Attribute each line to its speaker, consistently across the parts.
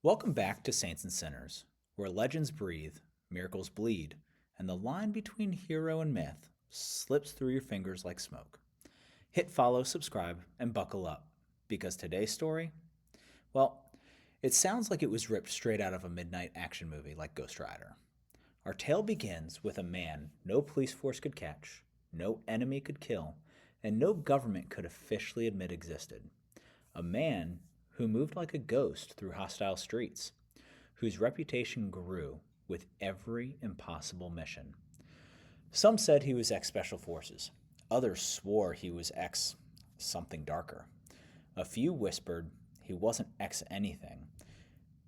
Speaker 1: Welcome back to Saints and Sinners, where legends breathe, miracles bleed, and the line between hero and myth slips through your fingers like smoke. Hit follow, subscribe, and buckle up, because today's story, well, it sounds like it was ripped straight out of a midnight action movie like Ghost Rider. Our tale begins with a man no police force could catch, no enemy could kill, and no government could officially admit existed. A man who moved like a ghost through hostile streets, whose reputation grew with every impossible mission. Some said he was ex Special Forces, others swore he was ex something darker. A few whispered he wasn't ex anything,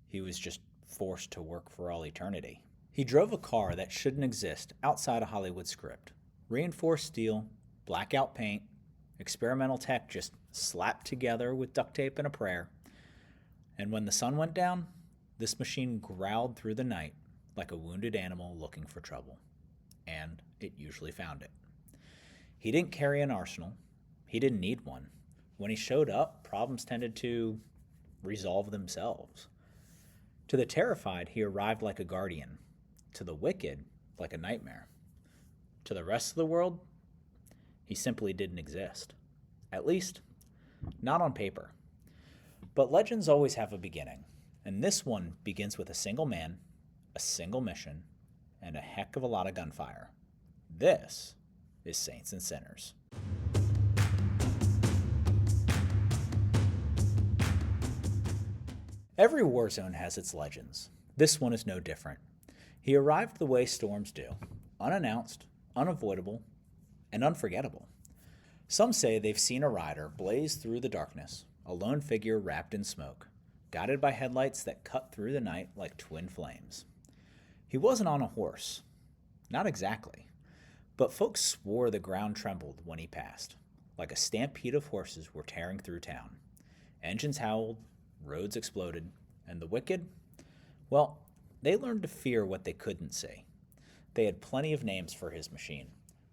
Speaker 1: he was just forced to work for all eternity. He drove a car that shouldn't exist outside a Hollywood script. Reinforced steel, blackout paint, experimental tech just slapped together with duct tape and a prayer. And when the sun went down, this machine growled through the night like a wounded animal looking for trouble. And it usually found it. He didn't carry an arsenal. He didn't need one. When he showed up, problems tended to resolve themselves. To the terrified, he arrived like a guardian. To the wicked, like a nightmare. To the rest of the world, he simply didn't exist. At least, not on paper. But legends always have a beginning, and this one begins with a single man, a single mission, and a heck of a lot of gunfire. This is Saints and Sinners. Every war zone has its legends. This one is no different. He arrived the way storms do, unannounced, unavoidable, and unforgettable. Some say they've seen a rider blaze through the darkness, a lone figure wrapped in smoke, guided by headlights that cut through the night like twin flames. He wasn't on a horse. Not exactly. But folks swore the ground trembled when he passed, like a stampede of horses were tearing through town. Engines howled, roads exploded, and the wicked? Well, they learned to fear what they couldn't see. They had plenty of names for his machine,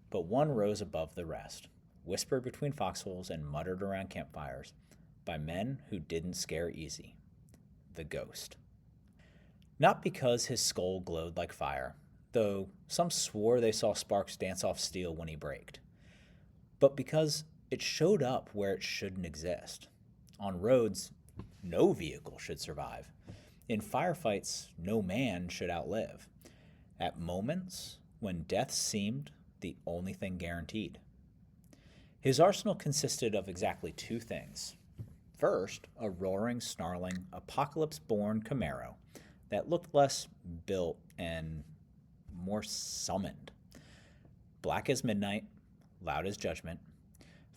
Speaker 1: but one rose above the rest, whispered between foxholes and muttered around campfires by men who didn't scare easy. The Ghost. Not because his skull glowed like fire, though some swore they saw sparks dance off steel when he braked, but because it showed up where it shouldn't exist. On roads, no vehicle should survive. In firefights, no man should outlive. At moments when death seemed the only thing guaranteed. His arsenal consisted of exactly two things. First, a roaring, snarling, apocalypse-born Camaro that looked less built and more summoned. Black as midnight, loud as judgment,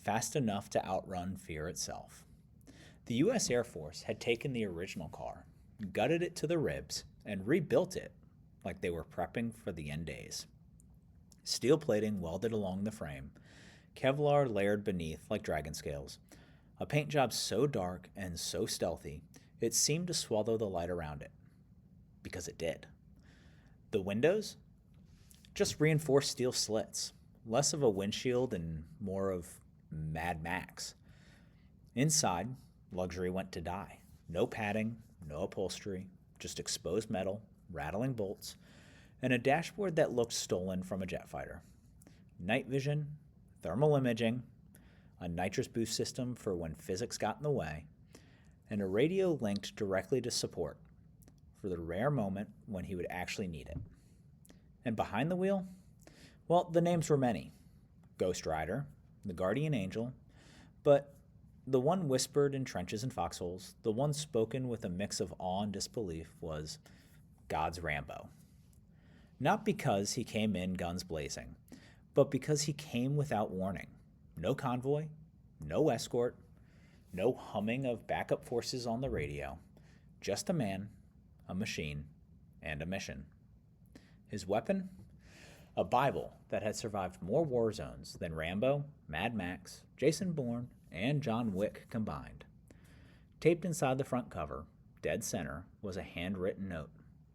Speaker 1: fast enough to outrun fear itself. The U.S. Air Force had taken the original car, gutted it to the ribs, and rebuilt it like they were prepping for the end days. Steel plating welded along the frame, Kevlar layered beneath like dragon scales, a paint job so dark and so stealthy it seemed to swallow the light around it. Because it did. The windows? Just reinforced steel slits, less of a windshield and more of Mad Max. Inside, luxury went to die. No padding, no upholstery, just exposed metal, rattling bolts, and a dashboard that looked stolen from a jet fighter. Night vision, thermal imaging, a nitrous boost system for when physics got in the way, and a radio linked directly to support for the rare moment when he would actually need it. And behind the wheel? Well, the names were many. Ghost Rider, the Guardian Angel, but the one whispered in trenches and foxholes, the one spoken with a mix of awe and disbelief was God's Rambo. Not because he came in guns blazing, but because he came without warning. No convoy, no escort, no humming of backup forces on the radio, just a man, a machine, and a mission. His weapon? A Bible that had survived more war zones than Rambo, Mad Max, Jason Bourne, and John Wick combined. Taped inside the front cover, dead center, was a handwritten note.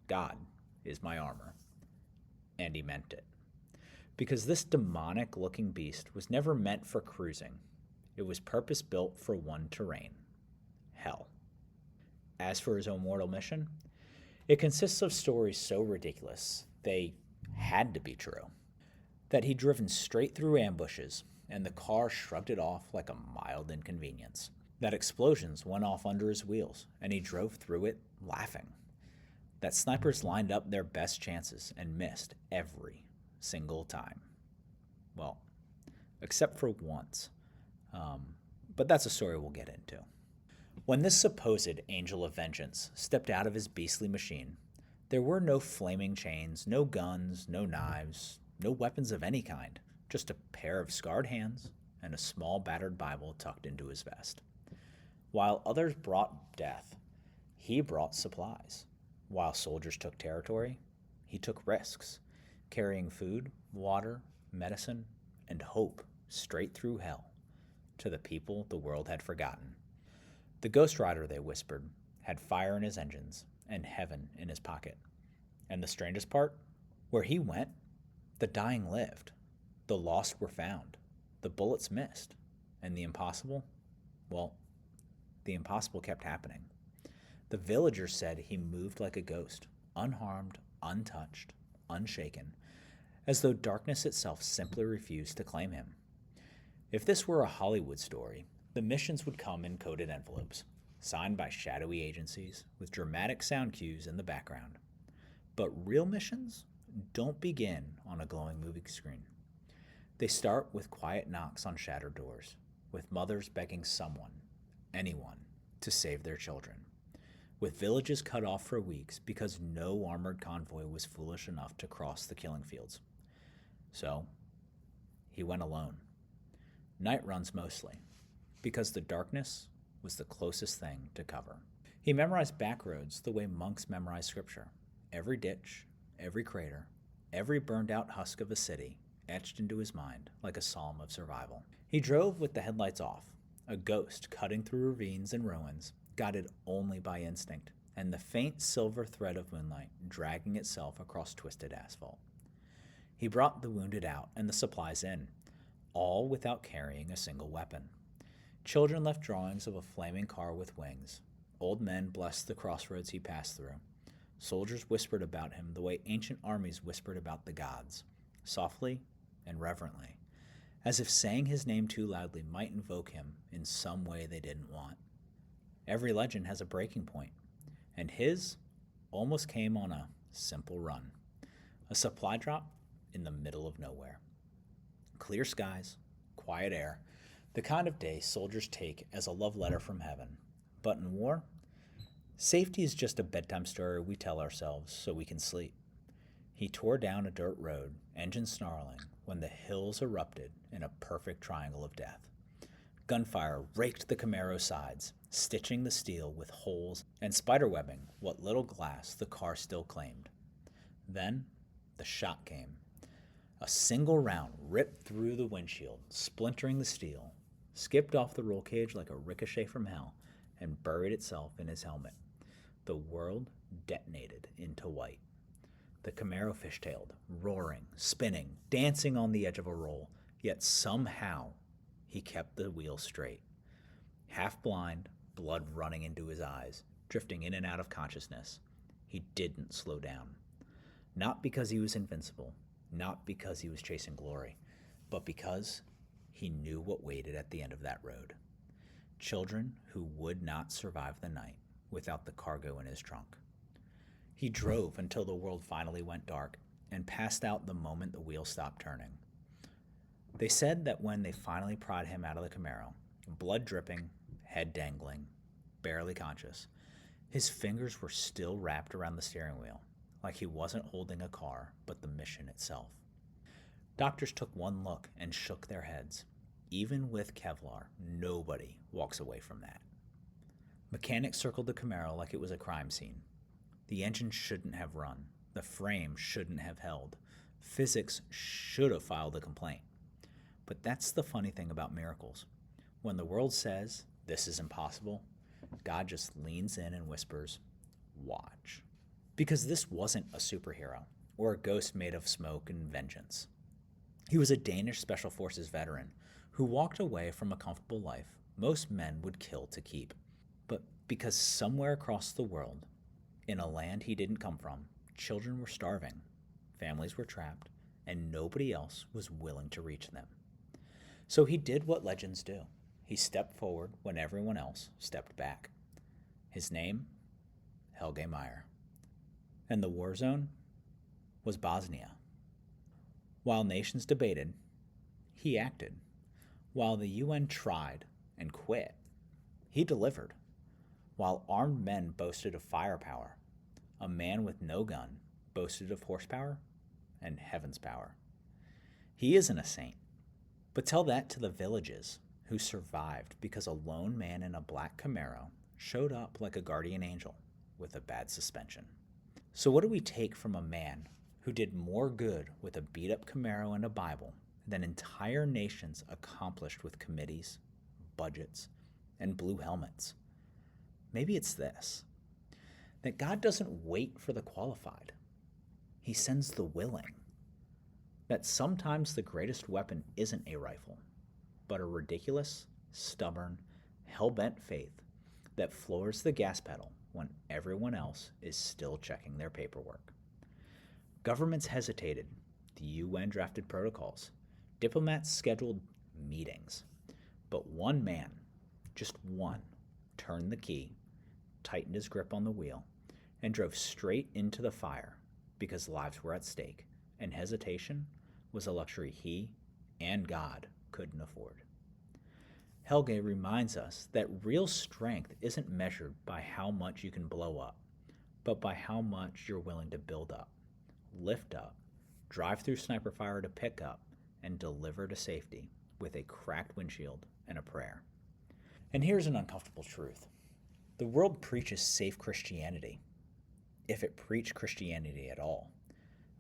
Speaker 1: God is my armor. And he meant it. Because this demonic-looking beast was never meant for cruising. It was purpose-built for one terrain. Hell. As for his own mortal mission, it consists of stories so ridiculous they had to be true. That he'd driven straight through ambushes, and the car shrugged it off like a mild inconvenience. That explosions went off under his wheels, and he drove through it laughing. That snipers lined up their best chances and missed every single time. Well, except for once. But that's a story we'll get into. When this supposed angel of vengeance stepped out of his beastly machine, there were no flaming chains, no guns, no knives, no weapons of any kind, just a pair of scarred hands and a small battered Bible tucked into his vest. While others brought death, he brought supplies. While soldiers took territory, he took risks, carrying food, water, medicine, and hope straight through hell to the people the world had forgotten. The Ghost Rider, they whispered, had fire in his engines and heaven in his pocket. And the strangest part? Where he went, the dying lived. The lost were found. The bullets missed. And the impossible? Well, the impossible kept happening. The villagers said he moved like a ghost, unharmed, untouched, unshaken, as though darkness itself simply refused to claim him. If this were a Hollywood story, the missions would come in coded envelopes, signed by shadowy agencies with dramatic sound cues in the background. But real missions don't begin on a glowing movie screen. They start with quiet knocks on shattered doors, with mothers begging someone, anyone, to save their children, with villages cut off for weeks because no armored convoy was foolish enough to cross the killing fields. So, he went alone. Night runs mostly, because the darkness was the closest thing to cover. He memorized back roads the way monks memorize scripture. Every ditch, every crater, every burned-out husk of a city etched into his mind like a psalm of survival. He drove with the headlights off, a ghost cutting through ravines and ruins, guided only by instinct, and the faint silver thread of moonlight dragging itself across twisted asphalt. He brought the wounded out and the supplies in, all without carrying a single weapon. Children left drawings of a flaming car with wings. Old men blessed the crossroads he passed through. Soldiers whispered about him the way ancient armies whispered about the gods, softly and reverently, as if saying his name too loudly might invoke him in some way they didn't want. Every legend has a breaking point, and his almost came on a simple run, a supply drop in the middle of nowhere. Clear skies, quiet air, the kind of day soldiers take as a love letter from heaven. But in war, safety is just a bedtime story we tell ourselves so we can sleep. He tore down a dirt road, engine snarling, when the hills erupted in a perfect triangle of death. Gunfire raked the Camaro's sides, stitching the steel with holes and spiderwebbing what little glass the car still claimed. Then the shot came. A single round ripped through the windshield, splintering the steel, skipped off the roll cage like a ricochet from hell, and buried itself in his helmet. The world detonated into white. The Camaro fishtailed, roaring, spinning, dancing on the edge of a roll, yet somehow he kept the wheel straight. Half blind, blood running into his eyes, drifting in and out of consciousness, he didn't slow down. Not because he was invincible, not because he was chasing glory, but because he knew what waited at the end of that road. Children who would not survive the night without the cargo in his trunk. He drove until the world finally went dark and passed out the moment the wheel stopped turning. They said that when they finally pried him out of the Camaro, blood dripping, head dangling, barely conscious, his fingers were still wrapped around the steering wheel, like he wasn't holding a car, but the mission itself. Doctors took one look and shook their heads. Even with Kevlar, nobody walks away from that. Mechanics circled the Camaro like it was a crime scene. The engine shouldn't have run. The frame shouldn't have held. Physics should have filed a complaint. But that's the funny thing about miracles. When the world says, this is impossible, God just leans in and whispers, watch. Because this wasn't a superhero or a ghost made of smoke and vengeance. He was a Danish Special Forces veteran who walked away from a comfortable life most men would kill to keep. But Because somewhere across the world, in a land he didn't come from, children were starving, families were trapped, and nobody else was willing to reach them. So he did what legends do. He stepped forward when everyone else stepped back. His name, Helge Meyer. And the war zone was Bosnia. While nations debated, he acted. While the UN tried and quit, he delivered. While armed men boasted of firepower, a man with no gun boasted of horsepower and heaven's power. He isn't a saint, but tell that to the villages who survived because a lone man in a black Camaro showed up like a guardian angel with a bad suspension. So what do we take from a man who did more good with a beat-up Camaro and a Bible than entire nations accomplished with committees, budgets, and blue helmets? Maybe it's this, that God doesn't wait for the qualified. He sends the willing. That sometimes the greatest weapon isn't a rifle, but a ridiculous, stubborn, hell-bent faith that floors the gas pedal when everyone else is still checking their paperwork. Governments hesitated. The UN drafted protocols. Diplomats scheduled meetings. But one man, just one, turned the key, tightened his grip on the wheel, and drove straight into the fire because lives were at stake, and hesitation was a luxury he and God couldn't afford. Helge reminds us that real strength isn't measured by how much you can blow up, but by how much you're willing to build up, lift up, drive through sniper fire to pick up, and deliver to safety with a cracked windshield and a prayer. And here's an uncomfortable truth. The world preaches safe Christianity, if it preached Christianity at all.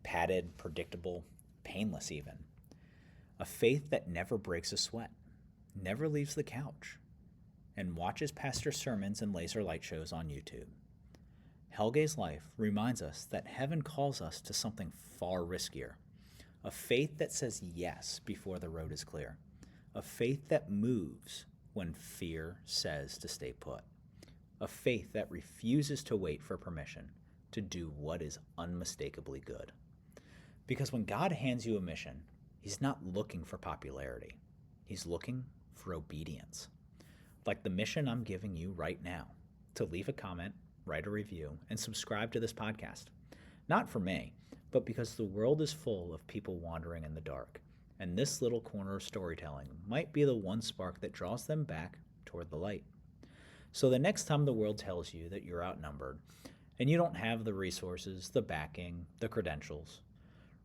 Speaker 1: Padded, predictable, painless even. A faith that never breaks a sweat, never leaves the couch, and watches pastor sermons and laser light shows on YouTube. Helge's life reminds us that heaven calls us to something far riskier. A faith that says yes before the road is clear. A faith that moves when fear says to stay put. A faith that refuses to wait for permission to do what is unmistakably good. Because when God hands you a mission, he's not looking for popularity. He's looking for obedience. Like the mission I'm giving you right now, to leave a comment, write a review, and subscribe to this podcast. Not for me, but because the world is full of people wandering in the dark, and this little corner of storytelling might be the one spark that draws them back toward the light. So the next time the world tells you that you're outnumbered, and you don't have the resources, the backing, the credentials,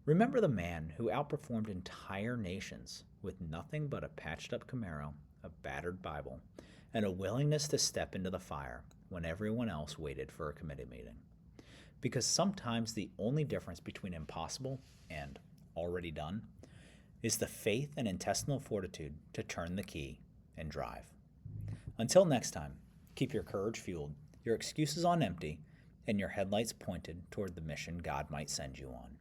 Speaker 1: remember the man who outperformed entire nations with nothing but a patched-up Camaro, a battered Bible, and a willingness to step into the fire when everyone else waited for a committee meeting. Because sometimes the only difference between impossible and already done is the faith and intestinal fortitude to turn the key and drive. Until next time, keep your courage fueled, your excuses on empty, and your headlights pointed toward the mission God might send you on.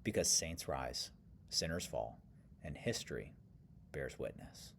Speaker 1: Because saints rise, sinners fall, and history bears witness.